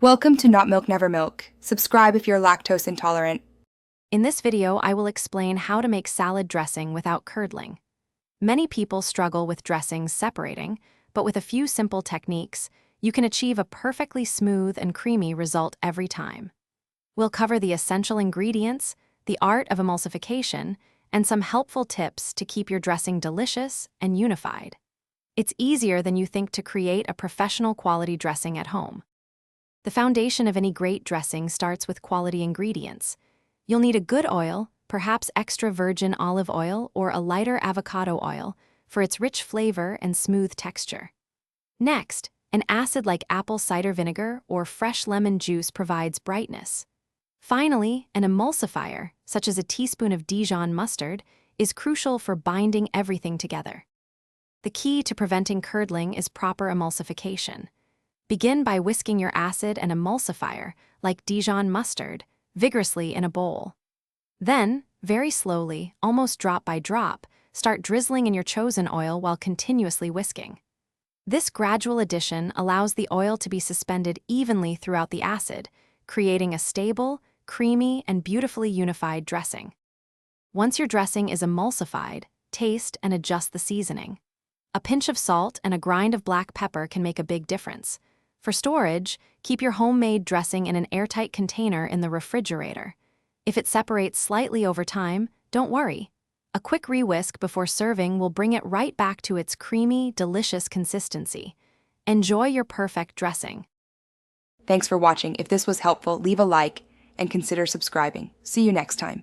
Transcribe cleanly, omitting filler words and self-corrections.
Welcome to Not Milk Never Milk. Subscribe if you're lactose intolerant. In this video, I will explain how to make salad dressing without curdling. Many people struggle with dressings separating, but with a few simple techniques, you can achieve a perfectly smooth and creamy result every time. We'll cover the essential ingredients, the art of emulsification, and some helpful tips to keep your dressing delicious and unified. It's easier than you think to create a professional quality dressing at home. The foundation of any great dressing starts with quality ingredients. You'll need a good oil, perhaps extra virgin olive oil or a lighter avocado oil, for its rich flavor and smooth texture. Next, an acid like apple cider vinegar or fresh lemon juice provides brightness. Finally, an emulsifier, such as a teaspoon of Dijon mustard, is crucial for binding everything together. The key to preventing curdling is proper emulsification. Begin by whisking your acid and emulsifier, like Dijon mustard, vigorously in a bowl. Then, very slowly, almost drop by drop, start drizzling in your chosen oil while continuously whisking. This gradual addition allows the oil to be suspended evenly throughout the acid, creating a stable, creamy, and beautifully unified dressing. Once your dressing is emulsified, taste and adjust the seasoning. A pinch of salt and a grind of black pepper can make a big difference. For storage, keep your homemade dressing in an airtight container in the refrigerator. If it separates slightly over time, don't worry. A quick re-whisk before serving will bring it right back to its creamy, delicious consistency. Enjoy your perfect dressing. Thanks for watching. If this was helpful, leave a like and consider subscribing. See you next time.